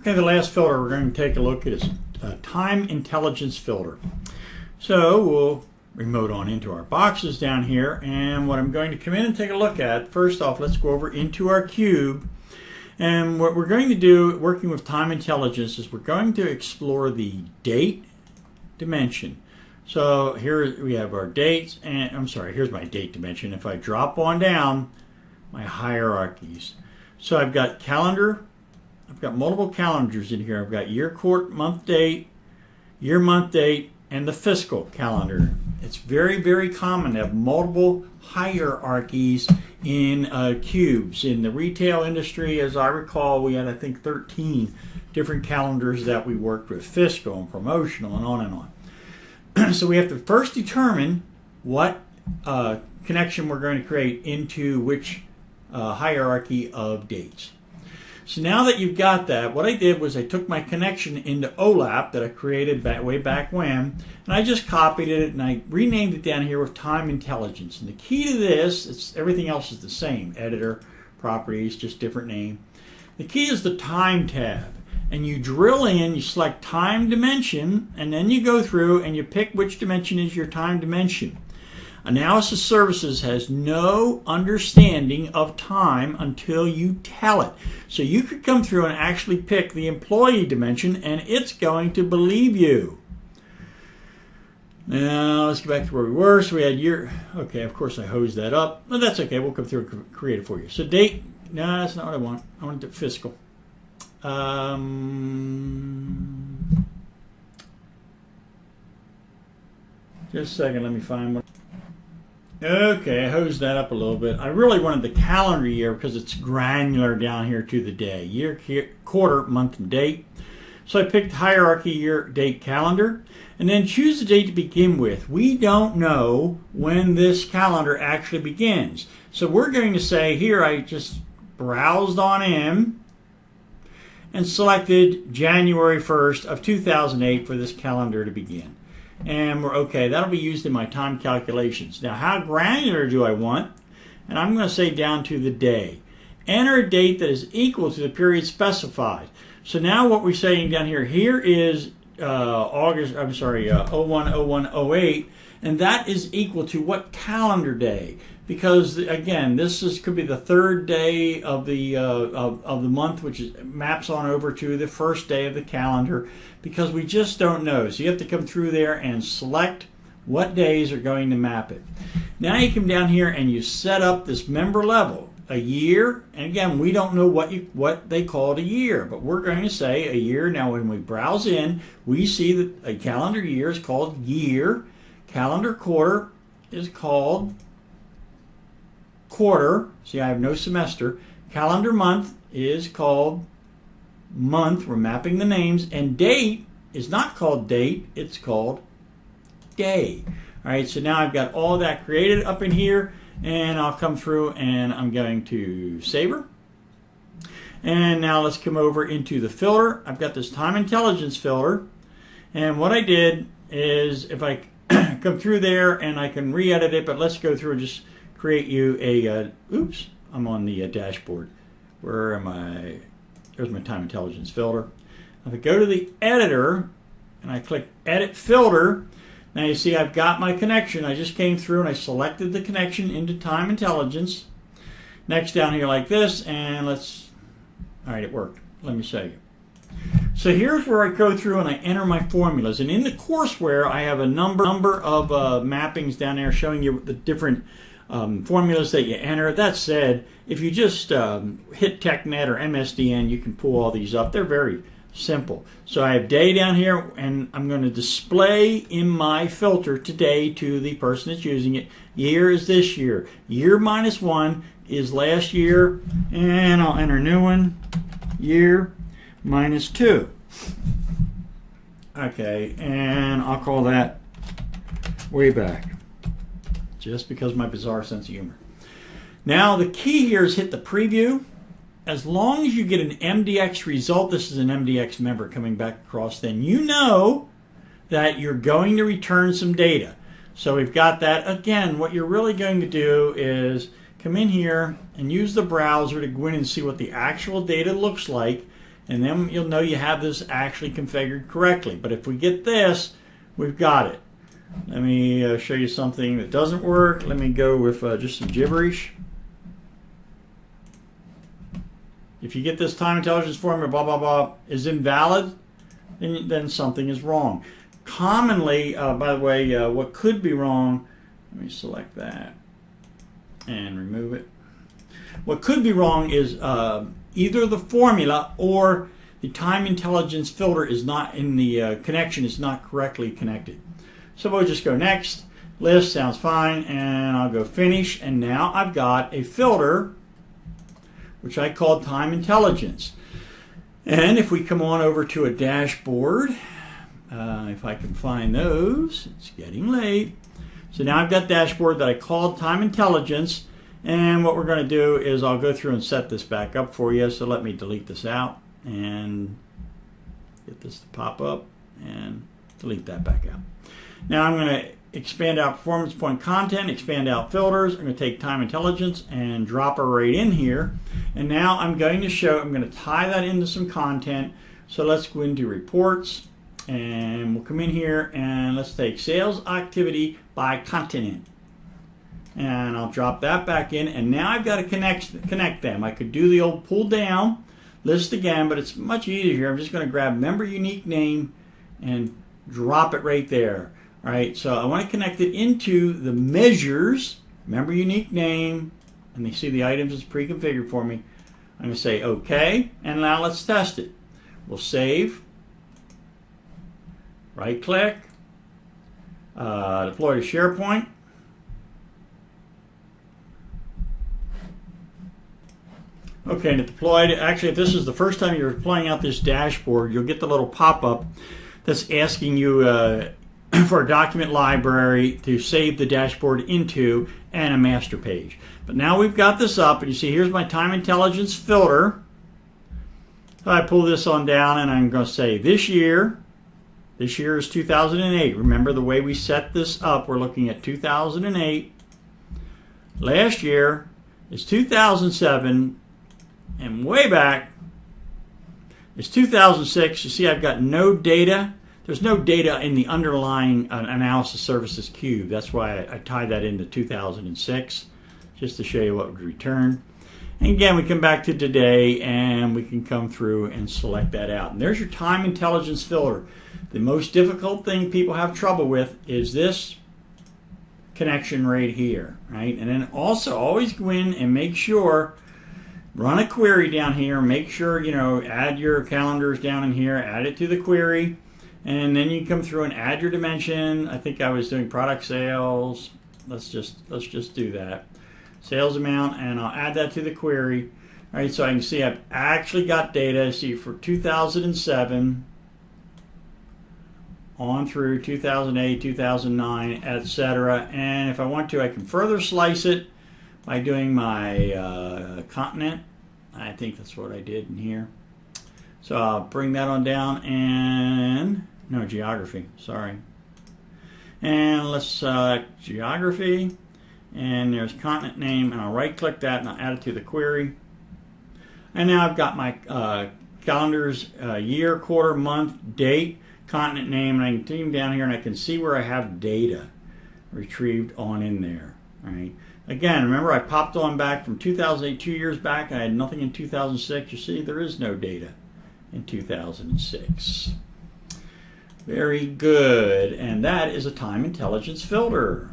Okay, the last filter we're going to take a look at is time intelligence filter. So we'll remote on into our boxes down here, and what I'm going to come in and take a look at, first off, let's go over into our cube. And what we're going to do, working with time intelligence, is we're going to explore the date dimension. So here we have our dates, and I'm sorry, here's my date dimension. If I drop on down, my hierarchies. So I've got calendar, I've got multiple calendars in here. I've got year, quarter, month, date, year, month, date, and the fiscal calendar. It's very, very common to have multiple hierarchies in cubes. In the retail industry, as I recall, we had, I think, 13 different calendars that we worked with, fiscal and promotional and on and on. So we have to first determine what connection we're going to create into which hierarchy of dates. So now that you've got that, what I did was I took my connection into OLAP that I created way back when, and I just copied it and I renamed it down here with time intelligence. And the key to this, everything else is the same, editor, properties, just different name. The key is the time tab. And you drill in, you select time dimension, and then you go through and you pick which dimension is your time dimension. Analysis Services has no understanding of time until you tell it. So you could come through and actually pick the employee dimension, and it's going to believe you. Now let's get back to where we were. So we had year. Okay, of course I hosed that up, but that's okay. We'll come through and create it for you. So date. No, that's not what I want. I want to do fiscal. Just a second. Let me find one. Okay, I hosed that up a little bit. I really wanted the calendar year because it's granular down here to the day. Year, quarter, month, and date. So I picked hierarchy, year, date, calendar, and then choose the date to begin with. We don't know when this calendar actually begins. So we're going to say here, I just browsed on in and selected January 1st of 2008 for this calendar to begin. And we're okay. That'll be used in my time calculations. Now, how granular do I want? And I'm going to say down to the day. Enter a date that is equal to the period specified. So now what we're saying down here, here is August, I'm sorry, 01/01/08, and that is equal to what calendar day? Because again, this could be the third day of the month, which maps on over to the first day of the calendar, because we just don't know. So you have to come through there and select what days are going to map it. Now you come down here and you set up this member level, a year, and again, we don't know what they call it a year, but we're going to say a year. Now when we browse in, we see that a calendar year is called year, calendar quarter is called quarter. See, I have no semester. Calendar month is called month. We're mapping the names. And date is not called date. It's called day. All right, so now I've got all that created up in here, and I'll come through and I'm going to save her. And now let's come over into the filter. I've got this time intelligence filter. And what I did is, if I come through there and I can re-edit it, but let's go through and just create you a, oops, I'm on the dashboard. Where am I? There's my time intelligence filter. If I go to the editor and I click edit filter, now you see I've got my connection. I just came through and I selected the connection into time intelligence. Next down here like this, and let's, all right, it worked. Let me show you. So here's where I go through and I enter my formulas. And in the courseware, I have a number of mappings down there showing you the different formulas that you enter. That said, if you just hit TechNet or MSDN, you can pull all these up. They're very simple. So I have day down here, and I'm going to display in my filter today to the person that's using it. Year is this year. Year -1 is last year, and I'll enter a new one. Year -2. Okay, and I'll call that way back, just because of my bizarre sense of humor. Now the key here is hit the preview. As long as you get an MDX result, this is an MDX member coming back across, then you know that you're going to return some data. So we've got that. Again, what you're really going to do is come in here and use the browser to go in and see what the actual data looks like. And then you'll know you have this actually configured correctly. But if we get this, we've got it. Let me show you something that doesn't work. Let me go with just some gibberish. If you get this time intelligence formula, blah, blah, blah, is invalid, then something is wrong. Commonly, by the way, what could be wrong, let me select that and remove it. What could be wrong is either the formula or the time intelligence filter is not in the connection is not correctly connected. So we'll just go next. List sounds fine, and I'll go finish. And now I've got a filter which I called time intelligence. And if we come on over to a dashboard, if I can find those, it's getting late. So now I've got dashboard that I called time intelligence, and what we're going to do is I'll go through and set this back up for you. So let me delete this out and get this to pop up and delete that back out. Now I'm going to expand out performance point content, expand out filters. I'm going to take time intelligence and drop her right in here. And now I'm going to tie that into some content. So let's go into reports, and we'll come in here and let's take sales activity by continent. And I'll drop that back in, and now I've got to connect them. I could do the old pull down list again, but it's much easier here. I'm just going to grab member unique name and drop it right there. All right, so I want to connect it into the measures, member unique name, and you see the items is pre-configured for me. I'm going to say OK, and now let's test it. We'll save, right-click, deploy to SharePoint. Okay, and it deployed. Actually, if this is the first time you're deploying out this dashboard, you'll get the little pop-up that's asking you for a document library to save the dashboard into and a master page. But now we've got this up, and you see here's my time intelligence filter. So I pull this on down, and I'm going to say this year is 2008. Remember the way we set this up, we're looking at 2008. Last year is 2007, and way back is 2006. You see I've got no data. There's no data in the underlying analysis services cube. That's why I tied that into 2006, just to show you what would return. And again, we come back to today, and we can come through and select that out. And there's your time intelligence filter. The most difficult thing people have trouble with is this connection right here, right? And then also always go in and make sure, run a query down here, make sure, add your calendars down in here, add it to the query. And then you come through and add your dimension. I think I was doing product sales. Let's just do that. Sales amount, and I'll add that to the query. All right, so I can see I've actually got data. See for 2007 on through 2008, 2009, etc. And if I want to, I can further slice it by doing my continent. I think that's what I did in here. So I'll bring that on down, and no, geography, sorry. And let's select geography, and there's continent name, and I'll right click that and I'll add it to the query. And now I've got my calendars, year, quarter, month, date, continent name, and I can team down here and I can see where I have data retrieved on in there. Right. Again, remember I popped on back from 2008, 2 years back, and I had nothing in 2006. You see there is no data in 2006. Very good, and that is a time intelligence filter.